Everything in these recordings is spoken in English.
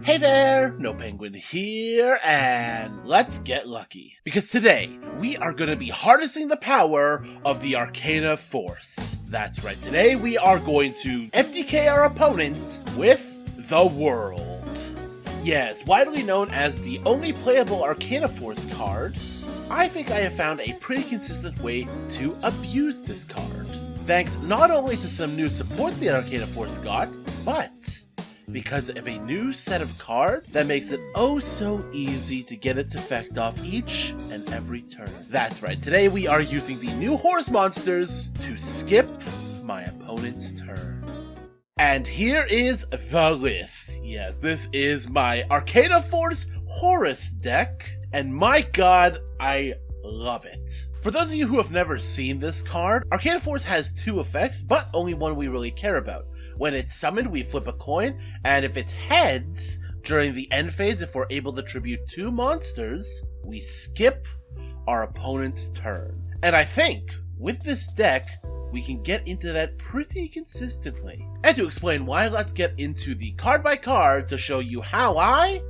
Hey there, Nopenguin here, and let's get lucky. Because today, we are going to be harnessing the power of the Arcana force. That's right, today we are going to FTK our opponent with the world. Yes, widely known as the only playable Arcana force card, I think I have found a pretty consistent way to abuse this card. Thanks not only to some new support the Arcana force got, but because of a new set of cards that makes it oh so easy to get its effect off each and every turn. That's right, today we are using the new Horus monsters to skip my opponent's turn. And here is the list. Yes, this is my Arcana Force Horus deck, and my god, I love it. For those of you who have never seen this card, Arcana Force has two effects, but only one we really care about. When it's summoned, we flip a coin, and if it's heads, during the end phase, if we're able to tribute two monsters, we skip our opponent's turn. And I think, with this deck, we can get into that pretty consistently. And to explain why, let's get into the card by card to show you how I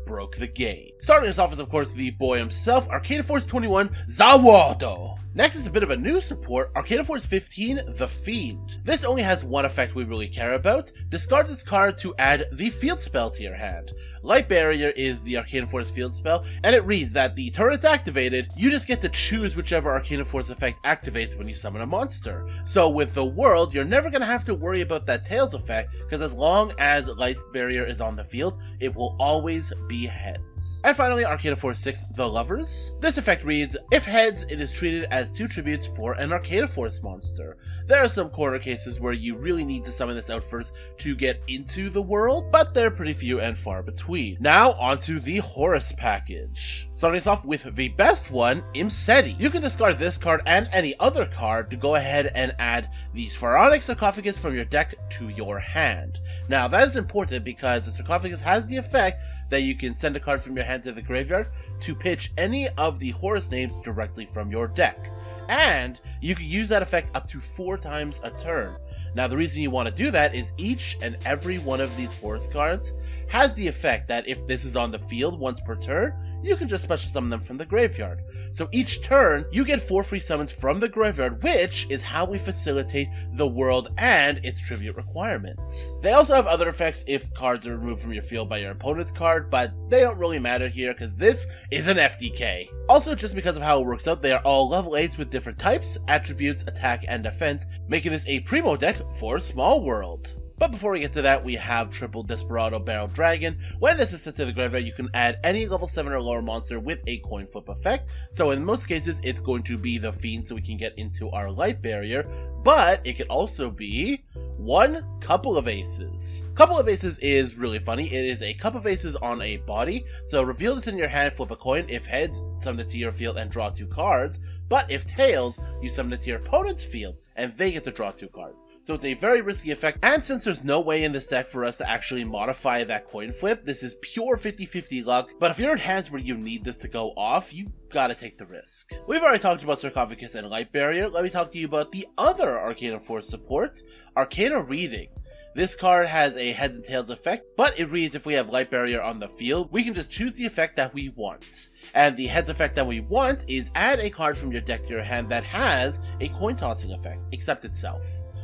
broke the game. Starting us off is of course the boy himself, Arcana Force 21, Zawado. Next is a bit of a new support, Arcana Force 15, The Fiend. This only has one effect we really care about. Discard this card to add the field spell to your hand. Light Barrier is the Arcana Force field spell, and it reads that the turn it's activated, you just get to choose whichever Arcana Force effect activates when you summon a monster. So with the world, you're never going to have to worry about that Tails effect, because as long as Light Barrier is on the field, it will always be heads. And finally, Arcana Force 6, The Lovers. This effect reads, if heads, it is treated as two tributes for an Arcana Force monster. There are some corner cases where you really need to summon this out first to get into the world, but they're pretty few and far between. Now onto the Horus package. Starting us off with the best one, Imseti. You can discard this card and any other card to go ahead and add the Pharaonic Sarcophagus from your deck to your hand. Now that is important because the Sarcophagus has the effect that you can send a card from your hand to the graveyard to pitch any of the Horus names directly from your deck. And you can use that effect up to 4 times a turn. Now the reason you want to do that is each and every one of these Horus cards has the effect that if this is on the field once per turn, you can just special summon them from the graveyard. So each turn, you get 4 free summons from the graveyard, which is how we facilitate the world and its tribute requirements. They also have other effects if cards are removed from your field by your opponent's card, but they don't really matter here because this is an FTK. Also, just because of how it works out, they are all level 8s with different types, attributes, attack, and defense, making this a primo deck for Small World. But before we get to that, we have Triple Desperado Barrel Dragon. When this is sent to the graveyard, you can add any level 7 or lower monster with a coin flip effect. So in most cases, it's going to be the Fiend so we can get into our Light Barrier. But it could also be one Couple of Aces. Couple of Aces is really funny. It is a Cup of Aces on a body. So reveal this in your hand, flip a coin. If heads, summon it to your field and draw 2 cards. But if tails, you summon it to your opponent's field and they get to draw 2 cards. So it's a very risky effect, and since there's no way in this deck for us to actually modify that coin flip, this is pure 50-50 luck, but if you're in hands where you need this to go off, you gotta take the risk. We've already talked about Sarcophagus and Light Barrier. Let me talk to you about the other Arcana Force supports, Arcana Reading. This card has a heads and tails effect, but it reads if we have Light Barrier on the field, we can just choose the effect that we want. And the heads effect that we want is add a card from your deck to your hand that has a coin tossing effect, except itself.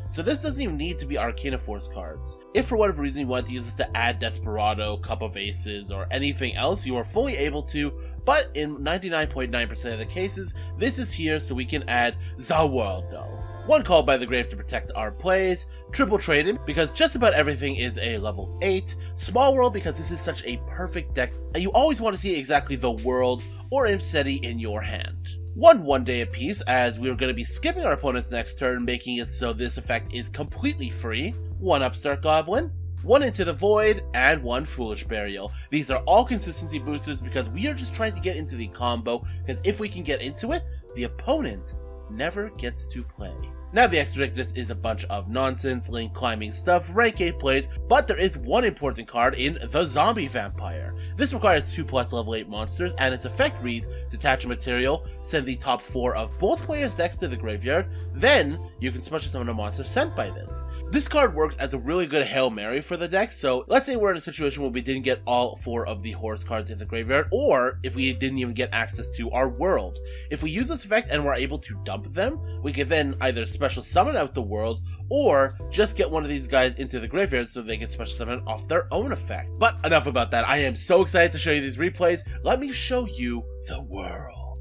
So this doesn't even need to be Arcana Force cards. If for whatever reason you want to use this to add Desperado, Cup of Aces, or anything else, you are fully able to, but in 99.9% of the cases, this is here so we can add Zawado. One called by the grave to protect our plays, Triple Traded because just about everything is a level 8, Small World because this is such a perfect deck and you always want to see exactly the World or Imseti in your hand. One day apiece, as we're going to be skipping our opponent's next turn, making it so this effect is completely free. 1 Upstart Goblin, 1 Into the Void, and 1 Foolish Burial. These are all consistency boosters because we are just trying to get into the combo, because if we can get into it, the opponent never gets to play. Now the extra deck list is a bunch of nonsense, link climbing stuff, rank 8 plays, but there is one important card in the Zombie Vampire. This requires 2+ level 8 monsters, and its effect reads, detach a material, send the top 4 of both players' decks to the graveyard, then you can special summon a monster sent by this. This card works as a really good Hail Mary for the deck, so let's say we're in a situation where we didn't get all 4 of the Horus cards in the graveyard, or if we didn't even get access to our world. If we use this effect and we're able to dump them, we can then either special summon out the world, or just get one of these guys into the graveyard so they can special summon off their own effect. But enough about that, I am so excited to show you these replays. Let me show you the world.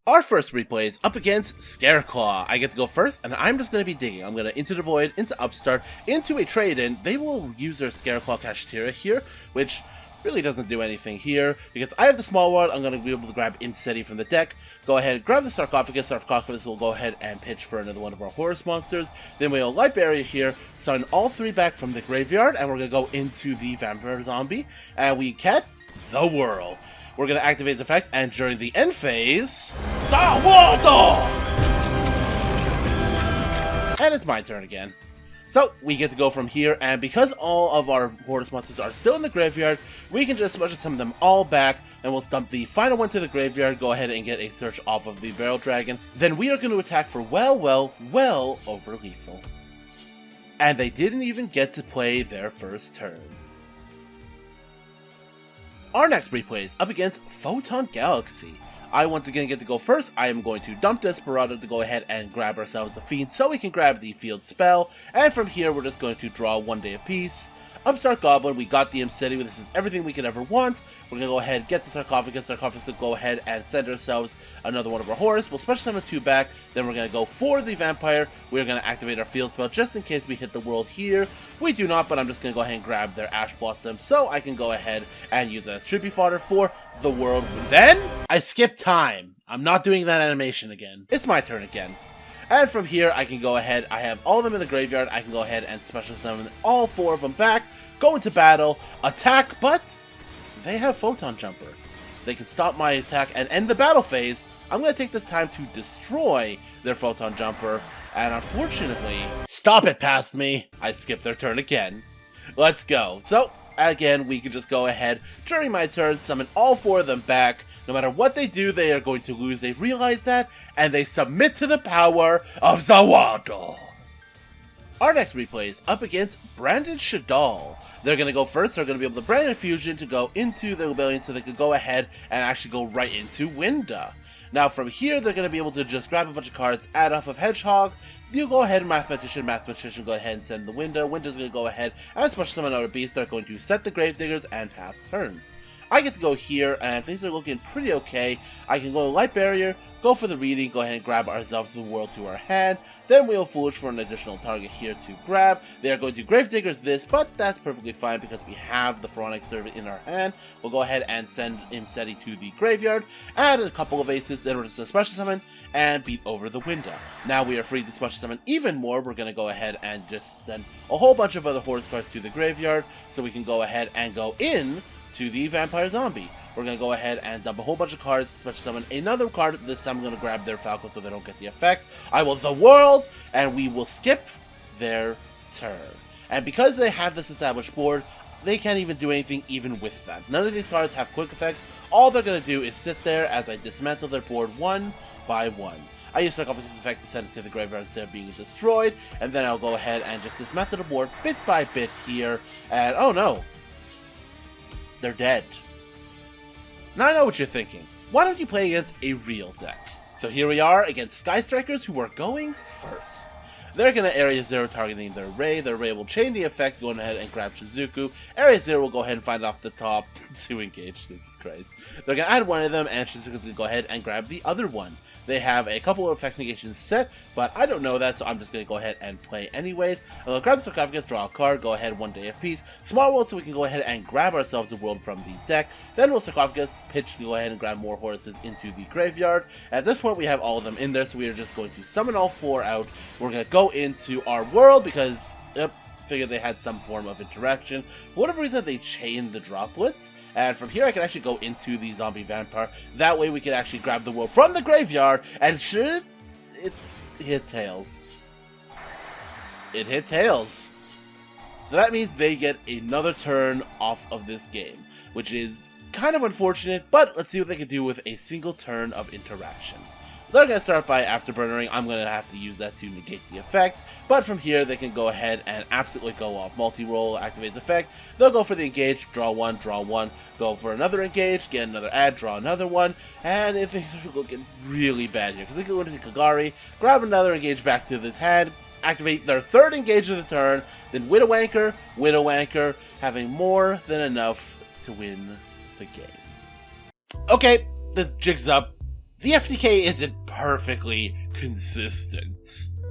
Our first replay is up against Scareclaw. I get to go first, and I'm just going to be digging. I'm going to Into the Void, into Upstart, into a trade-in. They will use their Scareclaw Kashtira here, which really doesn't do anything here. Because I have the small world, I'm going to be able to grab Imseti from the deck. Go ahead, grab the Sarcophagus. Sarcophagus will go ahead and pitch for another one of our Horus monsters. Then we'll Light Barrier here, summon all 3 back from the graveyard, and we're going to go into the Vampire Zombie. And we get the world. We're going to activate his effect, and during the end phase, Zawado! And it's my turn again. So, we get to go from here, and because all of our Horus monsters are still in the graveyard, we can just special summon them all back, and we'll dump the final one to the graveyard, go ahead and get a search off of the Barrel Dragon. Then we are going to attack for well over lethal. And they didn't even get to play their first turn. Our next replay is up against Photon Galaxy. I once again get to go first. I am going to dump Desperado to go ahead and grab ourselves the Fiend so we can grab the field spell. And from here, we're just going to draw 1 day apiece. Upstart Goblin, we got the Imseti. This is everything we could ever want. We're going to go ahead, get the Sarcophagus. Sarcophagus will go ahead and send ourselves another one of our Horus. We'll special summon 2 back. Then we're going to go for the Vampire. We're going to activate our field spell just in case we hit the world here. We do not, but I'm just going to go ahead and grab their Ash Blossom so I can go ahead and use it as tribute fodder for the world. Then, I skip time. I'm not doing that animation again. It's my turn again. And from here, I can go ahead, I have all of them in the graveyard, I can go ahead and special summon all 4 of them back, go into battle, attack, but they have Photon Jumper. They can stop my attack and end the battle phase. I'm going to take this time to destroy their Photon Jumper, and unfortunately, stop it past me, I skipped their turn again. Let's go. So, again, we can just go ahead, during my turn, summon all 4 of them back. No matter what they do, they are going to lose. They realize that, and they submit to the power of Zawado. Our next replay is up against Branded Shadal. They're going to go first. They're going to be able to Branded Fusion to go into the Rebellion so they can go ahead and actually go right into Winda. Now from here, they're going to be able to just grab a bunch of cards, add off of Hedgehog. You go ahead and Mathematician go ahead and send the Winda. Winda's going to go ahead and special summon out a beast. They're going to set the Gravediggers and pass turn. I get to go here, and things are looking pretty okay. I can go to Light Barrier, go for the reading, go ahead and grab ourselves the world to our hand. Then we'll Foolish for an additional target here to grab. They are going to Gravediggers this, but that's perfectly fine because we have the Pharaonic Servant in our hand. We'll go ahead and send Imseti to the graveyard, add a couple of aces, then we're just going to special summon, and beat over the window. Now we are free to special summon even more. We're going to go ahead and just send a whole bunch of other Horus cards to the graveyard, so we can go ahead and go in to the Vampire Zombie. We're going to go ahead and dump a whole bunch of cards, special summon another card. This time I'm going to grab their Falco so they don't get the effect. I will the world, and we will skip their turn. And because they have this established board, they can't even do anything even with that. None of these cards have quick effects. All they're going to do is sit there as I dismantle their board 1 by 1. I use Sarcophagus effect to send it to the graveyard instead of being destroyed, and then I'll go ahead and just dismantle the board bit by bit here, and oh no! They're dead. Now I know what you're thinking. Why don't you play against a real deck? So here we are against Sky Strikers, who are going first. They're going to Area 0 targeting their Ray. Their Ray will chain the effect, going ahead and grab Shizuku. Area 0 will go ahead and find off the top to engage. Jesus Christ. They're going to add one of them, and Shizuku's going to go ahead and grab the other one. They have a couple of effect negations set, but I don't know that, so I'm just going to go ahead and play anyways. I'll grab the Sarcophagus, draw a card, go ahead 1 day apiece. Small World so we can go ahead and grab ourselves a world from the deck. Then we'll Sarcophagus, pitch to go ahead and grab more Horuses into the graveyard. At this point we have all of them in there, so we are just going to summon all 4 out. We're going to go into our world because, figured they had some form of interaction. For whatever reason, they chained the droplets, and from here I can actually go into the zombie vampire. That way we can actually grab the world from the graveyard, and should it hit tails. It hit tails. So that means they get another turn off of this game, which is kind of unfortunate, but let's see what they can do with a single turn of interaction. They're going to start by afterburnering. I'm going to have to use that to negate the effect, but from here they can go ahead and absolutely go off. Multi-roll activates effect. They'll go for the engage, draw one, go for another engage, get another add, draw another one, and if things are looking really bad here, because they can go into Kagari, grab another engage back to the hand, activate their third engage of the turn, then Widow Anchor, having more than enough to win the game. Okay, the jig's up. The FTK isn't perfectly consistent.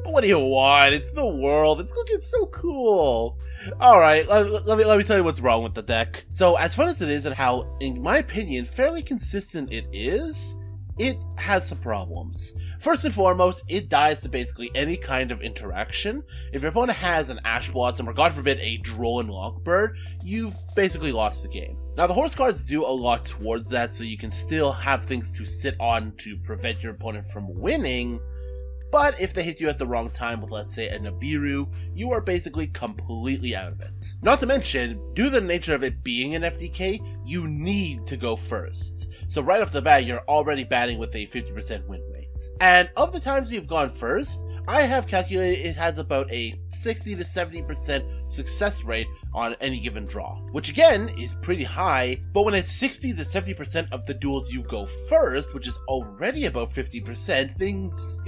But what do you want? It's the world. It's looking so cool. Alright, let me tell you what's wrong with the deck. So, as fun as it is and how, in my opinion, fairly consistent it is, it has some problems. First and foremost, it dies to basically any kind of interaction. If your opponent has an Ash Blossom or, God forbid, a Droll Lockbird, you've basically lost the game. Now, the Horus cards do a lot towards that, so you can still have things to sit on to prevent your opponent from winning, but if they hit you at the wrong time with, let's say, a Nibiru, you are basically completely out of it. Not to mention, due to the nature of it being an FTK, you need to go first. So right off the bat, you're already batting with a 50% win rate. And of the times you've gone first, I have calculated it has about a 60 to 70% success rate on any given draw, which again is pretty high, but when it's 60 to 70% of the duels you go first, which is already about 50%, things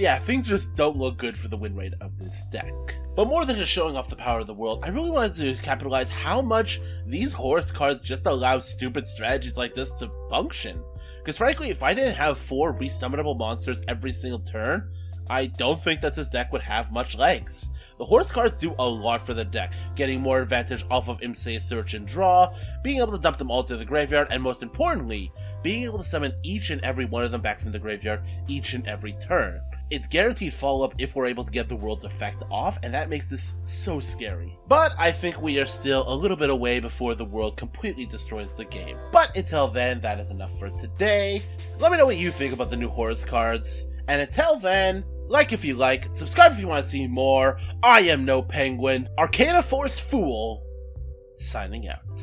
just don't look good for the win rate of this deck. But more than just showing off the power of the world, I really wanted to capitalize how much these Horus cards just allow stupid strategies like this to function. Because frankly, if I didn't have 4 resummonable monsters every single turn, I don't think that this deck would have much legs. The Horus cards do a lot for the deck, getting more advantage off of Imsei's Search and Draw, being able to dump them all to the graveyard, and most importantly, being able to summon each and every one of them back from the graveyard each and every turn. It's guaranteed follow-up if we're able to get the world's effect off, and that makes this so scary. But I think we are still a little bit away before the world completely destroys the game. But until then, that is enough for today. Let me know what you think about the new Horus cards. And until then, like if you like, subscribe if you want to see more. I am Nopenguin, Arcana Force Fool, signing out.